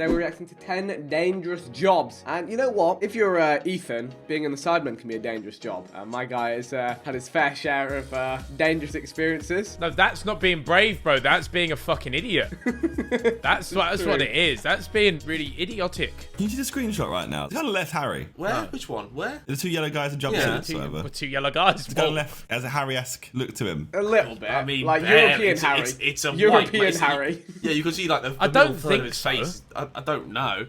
Today we're reacting to 10 dangerous jobs. And you know what? If you're Ethan, being in the Sidemen can be a dangerous job. My guy has had his fair share of dangerous experiences. No, that's not being brave, bro. That's being a fucking idiot. That's what it is. That's being really idiotic. Can you see the screenshot right now? It's on the left, Harry. Where? No. Which one? Where? The two yellow guys in jumpsuits. Two yellow guys. It's on the left. As a Harry-esque look to him. A little bit. I mean, like European Harry. It's a European Harry. Yeah, you can see like the I don't third of think his so. face. I don't know.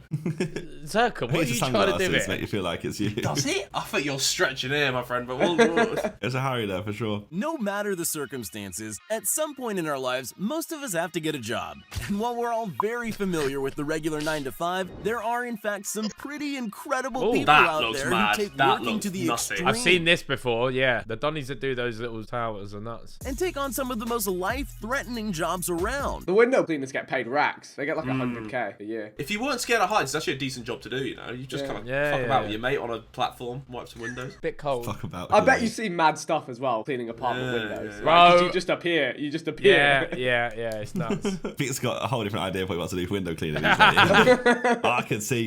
Zerka, what are you trying to do? It make you feel like it's you. Does it? I think you're stretching here, my friend. But There's a Harry there for sure. No matter the circumstances, at some point in our lives, most of us have to get a job. And while we're all very familiar with the regular 9 to 5, there are in fact some pretty incredible people out there who take working to the extreme. I've seen this before, yeah. The Donnies that do those little towers are nuts. And take on some of the most life-threatening jobs around. The window cleaners get paid racks. They get like 100k a year. If you weren't scared of heights, it's actually a decent job to do, you know? You just kind of fuck about with your mate on a platform, wipe some windows. Bit cold. Fuck about. I bet you see mad stuff as well, cleaning apartment windows. Yeah. Right? 'Cause you just appear. You just appear. Yeah, it's nuts. Pete's got a whole different idea of what he wants to do for window cleaning. He's like, yeah,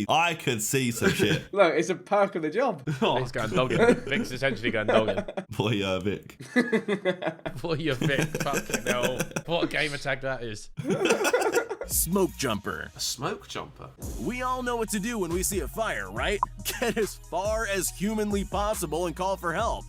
I could see some shit. Look, it's a perk of the job. Vic's going dogging. Vic's essentially going dogging. Boy, Vic. Boy, you're Vic. Fucking hell. What a gamer tag that is. Smoke jumper. A smoke jumper? We all know what to do when we see a fire, right? Get as far as humanly possible and call for help.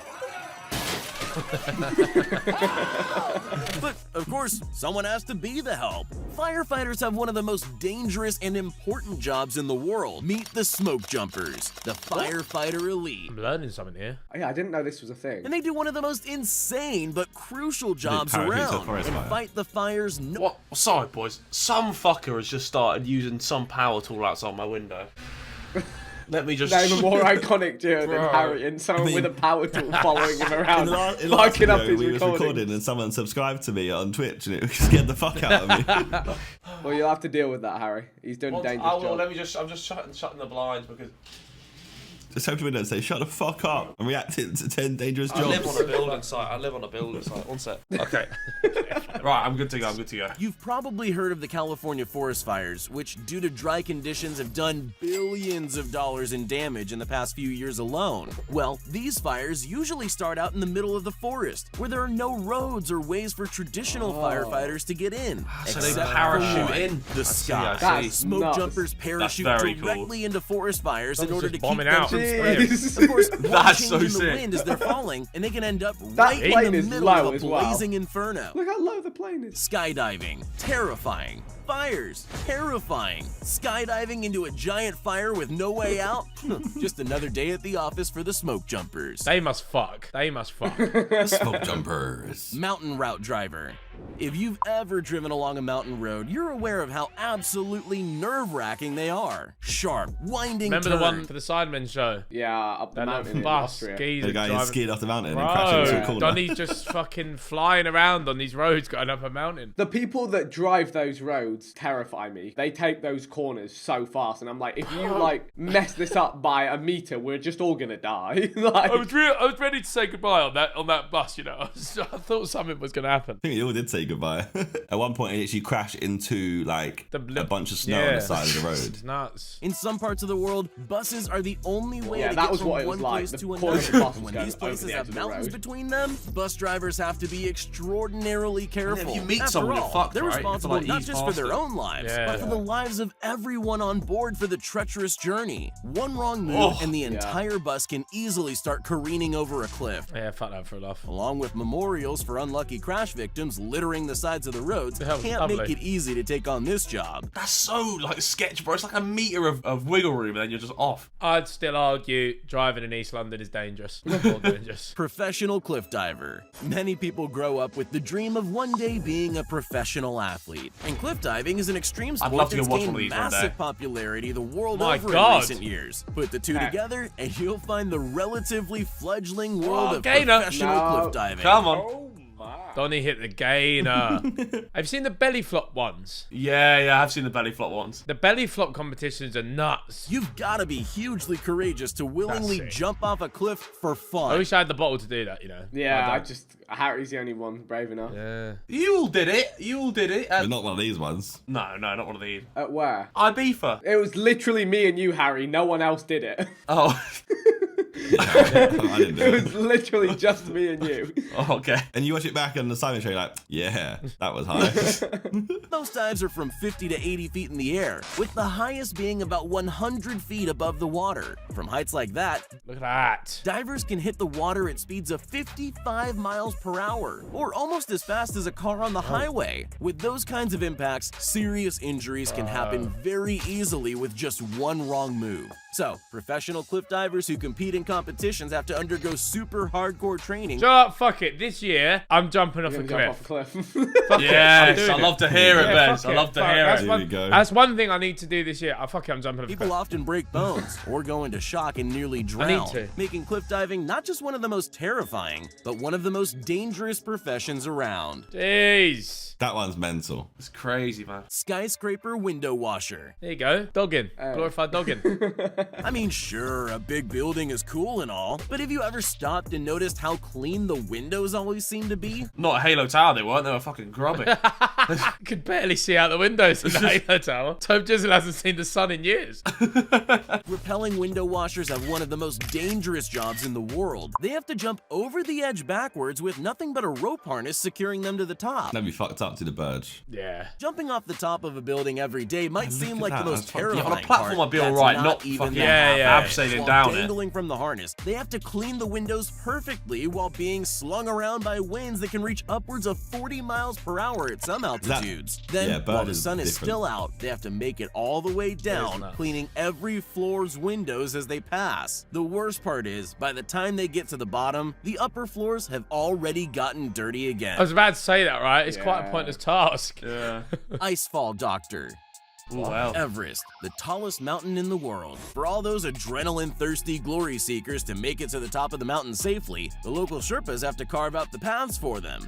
But, of course, someone has to be the help. Firefighters have one of the most dangerous and important jobs in the world. Meet the smoke jumpers, the firefighter elite. I'm learning something here. Oh, yeah, I didn't know this was a thing. And they do one of the most insane but crucial jobs around and fight the fires. What? Sorry, boys. Some fucker has just started using some power tool outside my window. Let me just... Name a more iconic duo than Harry and someone with a power tool following him around, fucking up his we was recording and someone subscribed to me on Twitch and it scared the fuck out of me. Well, you'll have to deal with that, Harry. He's doing a dangerous job. Let me just... I'm just shutting the blinds because... Just open the window and say, shut the fuck up. I'm reacting to 10 dangerous jobs. I live on a building site. One sec. Okay. Right, I'm good to go. You've probably heard of the California forest fires, which, due to dry conditions, have done billions of dollars in damage in the past few years alone. Well, these fires usually start out in the middle of the forest, where there are no roads or ways for traditional firefighters to get in. So they parachute in the sky. Smoke jumpers parachute directly into forest fires in order to keep them from spreading. Of course, that's so in the sick. wind as they're falling, and they can end up right in the middle of a blazing inferno. Look how low the plane is. Skydiving, terrifying. Fires, terrifying. Skydiving into a giant fire with no way out? Just another day at the office for the smoke jumpers. They must fuck. Smoke jumpers. Mountain route driver. If you've ever driven along a mountain road, you're aware of how absolutely nerve-wracking they are. Sharp, winding Remember turns. the one for the Sidemen show? Yeah, up the mountain in bus. Austria. The guy who skied off the mountain Bro, and crashed into a corner. Donnie's just fucking flying around on these roads going up a mountain. The people that drive those roads terrify me. They take those corners so fast, and I'm like, if you like mess this up by a meter, we're just all gonna die. Like, I was ready to say goodbye on that bus, you know. I thought something was gonna happen. I think we all did say goodbye. At one point, it actually crashed into like a bunch of snow on the side of the road. It's nuts. In some parts of the world, buses are the only way to that get was from what it one was like. place The to corner of the another. bus was When going these over places the edge have of the mountains road. between them, bus drivers have to be extraordinarily careful. If you meet After someone, you're all, fucked, they're right? responsible Like, not ease just for past their it. own lives, but for the lives of everyone on board for the treacherous journey. One wrong move and the entire bus can easily start careening over a cliff. Yeah, fuck that for a laugh. Along with memorials for unlucky crash victims littering the sides of the roads, can't make it easy to take on this job. That's so like sketch, bro. It's like a meter of wiggle room, and then you're just off. I'd still argue driving in East London is dangerous. More dangerous. Professional cliff diver. Many people grow up with the dream of one day being a professional athlete. And cliff diving is an extreme I'd sport love to that's go watch one of gained these one day. massive popularity the world My over God. in recent years. Put the two together and you'll find the relatively fledgling world of Gainer. professional cliff diving. Come on. Oh my Donnie hit the gainer. Have you seen the belly flop ones? Yeah, I've seen the belly flop ones. The belly flop competitions are nuts. You've got to be hugely courageous to willingly That's it. jump off a cliff for I fun. wish I had the bottle to do that, you know. Yeah, Harry's the only one brave enough. Yeah. You all did it. You all did it. But not one of these ones. No, not one of these. At where? Ibiza. It was literally me and you, Harry. No one else did it. Oh. I didn't do It it. was literally just me and you. Oh, okay. And you watch it back on the Simon show, you're like, yeah, that was high. Most dives are from 50 to 80 feet in the air, with the highest being about 100 feet above the water. From heights like that, Look at that. divers can hit the water at speeds of 55 miles per hour, or almost as fast as a car on the highway. With those kinds of impacts, serious injuries can happen very easily with just one wrong move. So, professional cliff divers who compete in competitions have to undergo super hardcore training. Shut up, fuck it. This year, I'm jumping off a You're gonna jump cliff. off a cliff. Fuck it, I'm Yes, doing I love to hear it, Yeah, Ben. fuck I love to Fuck, hear that's it. Here one- we go. That's one thing I need to do this year. Oh, fuck it, I'm jumping off a People cliff. often break bones or go into shock and nearly drown, to. making cliff diving not just one of the most terrifying, but one of the most dangerous professions around. Jeez. That one's mental. It's crazy, man. Skyscraper window washer. There you go. Dogging. Glorified dogging. I mean, sure, a big building is cool and all, but have you ever stopped and noticed how clean the windows always seem to be? Not a Halo Tower, they weren't. They were fucking grubby. Could barely see out the windows in the Halo Tower. Tom Jizzle hasn't seen the sun in years. Repelling window washers have one of the most dangerous jobs in the world. They have to jump over the edge backwards with nothing but a rope harness securing them to the top. That'd be fucked up to the verge. Yeah. Jumping off the top of a building every day might seem at like the that, most that's fucking- terrifying On a platform, part. I'd be That's alright, not even fucking that. Yeah. abseiling While down it. dangling from the harness, they have to clean the windows perfectly while being slung around by winds that can reach upwards of 40 miles per hour at some altitudes. Then, yeah, while bird the is sun is different. still out, they have to make it all the way down, nuts. cleaning every floor's windows as they pass. The worst part is, by the time they get to the bottom, the upper floors have already gotten dirty again. I was about to say that, right? It's quite a Yeah. pointless task. Yeah. Icefall Doctor. Ooh, wow. Everest, the tallest mountain in the world. For all those adrenaline-thirsty glory seekers to make it to the top of the mountain safely, the local Sherpas have to carve out the paths for them.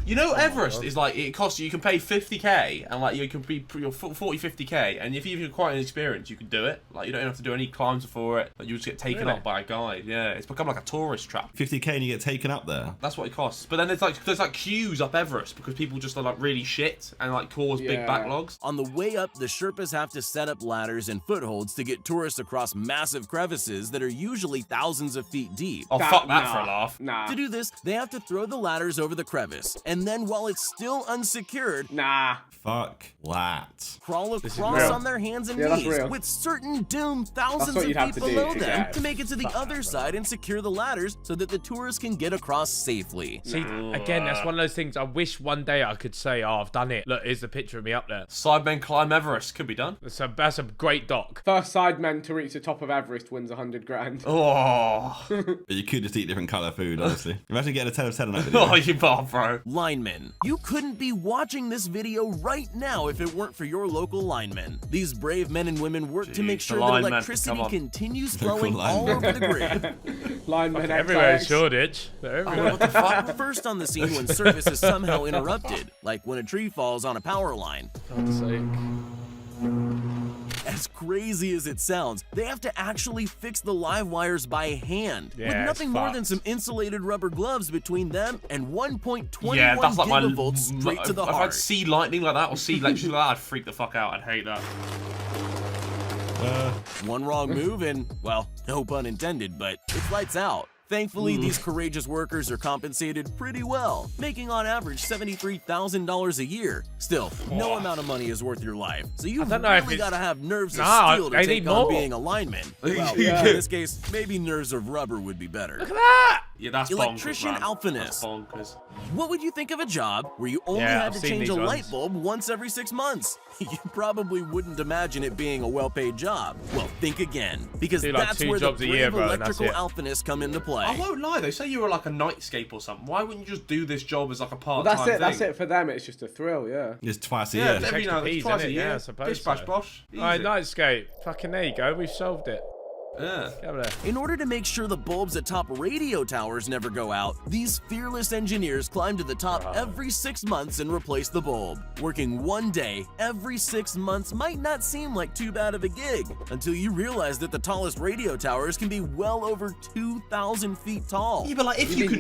You know, Everest is like, it costs you can pay 50k and like you can be your 40, 50k, and if you're quite inexperienced, you can do it. Like you don't have to do any climbs for it. Like you just get taken Really? up by a guide. Yeah, it's become like a tourist trap. 50k and you get taken up there. That's what it costs. But then there's like queues up Everest because people just are like really shit and like cause big Yeah. backlogs. On the way up, the Sherpas have to set up ladders and footholds to get tourists across massive crevices that are usually thousands of feet deep. Oh, fuck that for a laugh. Nah. To do this, they have to throw the ladders over the crevice, and then while it's still unsecured, Nah. Fuck that. crawl is across real. on their hands and Yeah, that's knees, real. with certain doom thousands what of you'd have feet to do below to them get- to make it to the other side and secure the ladders so that the tourists can get across safely. See, again, that's one of those things I wish one day I could say, oh, I've done it. Look, here's the picture of me up there. Sidemen climb Everest could be done. That's a great doc. First Sidemen to reach the top of Everest wins 100 grand. Oh, But you could just eat different colour food, honestly. Imagine getting a 10 of 10 on that video. oh, you bar, bro. Linemen. You couldn't be watching this video right now if it weren't for your local linemen. These brave men and women work to Jeez, make the sure that linemen, electricity come on. continues Local flowing all linemen. over the grid. Linemen Everywhere in XX. Shoreditch. They're everywhere. What the fuck? First on the scene when service is somehow interrupted, like when a tree falls on a power line. God's sake. As crazy as it sounds, they have to actually fix the live wires by hand, Yeah, with it's nothing more than fucked. some insulated rubber gloves between them and 1.21 Yeah, that's like my. gigavolts straight to the if I heart. had sea lightning like that or sea electricity like that, I'd freak the fuck out. I'd hate that. One wrong move and, well, no pun intended, but it's lights out. Thankfully, these courageous workers are compensated pretty well, making on average $73,000 a year. Still, no amount of money is worth your life, so you've don't know if really it's- got to have nerves of Nah, steel to I take need on more. being a lineman. Well, Yeah. in this case, maybe nerves of rubber would be better. Yeah, that's Electrician bonkers, man. alphaness. That's bonkers. What would you think of a job where you only Yeah, had I've to seen change a these light ones. bulb once every 6 months? You probably wouldn't imagine it being a well-paid job. Well, think again, because Do like that's 2 where the jobs a year, brave bro, and that's electrical it. alphinists come into play. I won't lie, they say you were like a nightscape or something. Why wouldn't you just do this job as like a Well, part-time that's it. thing? That's it for them. It's just a thrill, yeah. Just twice a Yeah, year. every Extra now peas, twice a innit? year. Yeah, I suppose Bish bash so. bosh. Alright, Easy. Nightscape. Fucking there you go. We've solved it. Yeah. Get over there. In order to make sure the bulbs at top radio towers never go out, these fearless engineers climb to the top every 6 months and replace the bulb. Working one day every 6 months might not seem like too bad of a gig until you realize that the tallest radio towers can be well over 2,000 feet tall. Yeah, but like if You'd you be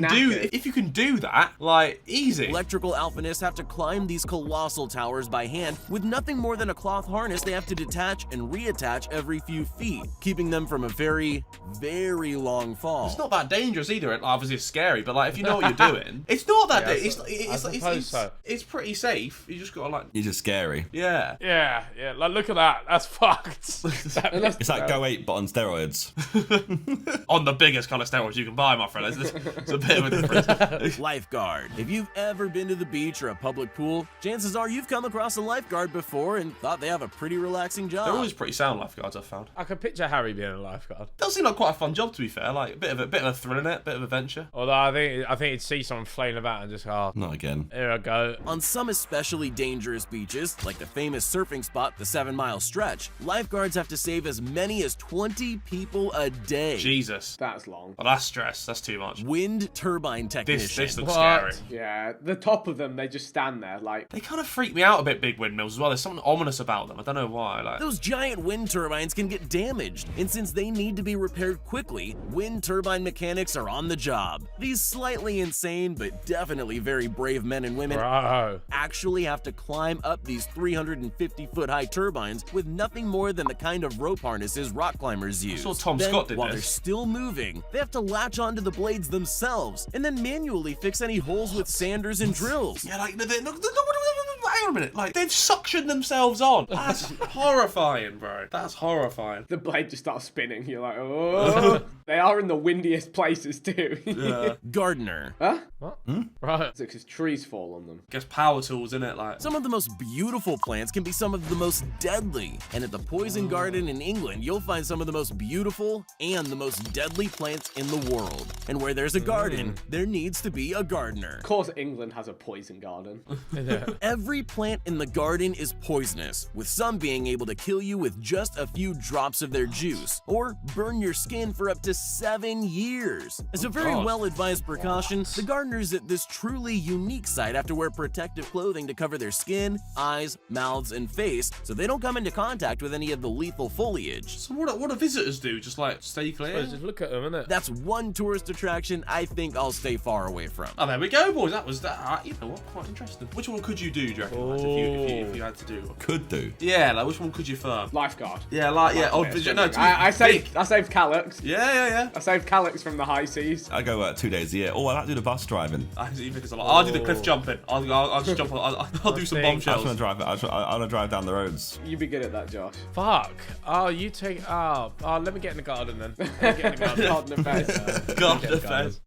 can do that, like easy. Electrical alphinists have to climb these colossal towers by hand with nothing more than a cloth harness they have to detach and reattach every few feet, keeping them from a very, very long fall. It's not that dangerous either. It obviously it's scary, but like if you know what you're doing, it's not that. Yeah, It's pretty safe. You just gotta like. You're just scary. Yeah. Yeah. Like look at that. That's fucked. It's like Go 8 but on steroids. On the biggest kind of steroids you can buy, my friend. It's a bit of a difference. Lifeguard. If you've ever been to the beach or a public pool, chances are you've come across a lifeguard before and thought they have a pretty relaxing job. They're always pretty sound lifeguards, I've found. I can picture Harry being a lifeguard. Does seem like quite a fun job, to be fair. Like a bit of a thrill in it, bit of adventure. Although I think he'd see someone flailing about and just go, oh, Not again. here I go. On some especially dangerous beaches, like the famous surfing spot, the 7 Mile Stretch, lifeguards have to save as many as 20 people a day. Jesus. That's long. Well, that's stress. That's too much. Wind turbine technician. This looks What? scary. Yeah, the top of them, they just stand there like. They kind of freak me out a bit, big windmills as well. There's something ominous about them. I don't know why. Like, Those giant wind turbines can get damaged, and since they need to be repaired quickly, wind turbine mechanics are on the job. These slightly insane, but definitely very brave men and women Bro. actually have to climb up these 350-foot high turbines with nothing more than the kind of rope harnesses rock climbers use. saw Tom Then, Scott did while this. they're still moving, they have to latch onto the blades themselves and then manually fix any holes with sanders and drills. yeah, like hang on a minute. Like they've suctioned themselves on. That's horrifying, bro. That's horrifying. The blade just starts spinning. You're like, oh. They are in the windiest places too. Yeah. Gardener. Huh? What? Right. It's because trees fall on them. Guess power tools, innit? Like. Some of the most beautiful plants can be some of the most deadly. And at the Poison Garden in England, you'll find some of the most beautiful and the most deadly plants in the world. And where there's a garden, there needs to be a gardener. Of course, England has a poison garden. Yeah. Every plant in the garden is poisonous, with some being able to kill you with just a few drops of their juice, or burn your skin for up to 7 years. As a very God. well-advised precaution, the gardeners at this truly unique site have to wear protective clothing to cover their skin, eyes, mouths, and face, so they don't come into contact with any of the lethal foliage. So what do visitors do? Just like stay clear? Just look at them, innit? That's one tourist attraction I think I'll stay far away from. Oh, there we go, boys. That was that. You know what? Quite interesting. Which one could you do, do you reckon? Like, if you had to do one? Could do. Yeah, like which one could you firm? Lifeguard. Yeah, like yeah. Oh, no. I saved Calyx. Yeah. I saved Calyx from the high seas. I go 2 days a year. Oh, I like to do the bus driving. I think it's a lot. I'll do the cliff jumping. I'll just jump. I'll do some think- I just bombshells. want to drive. I want to drive down the roads. You'd be good at that, Josh. Fuck. Oh, you take. Oh, let me get in the garden then. Let me get in the garden. Garden affairs. God, Get in the garden.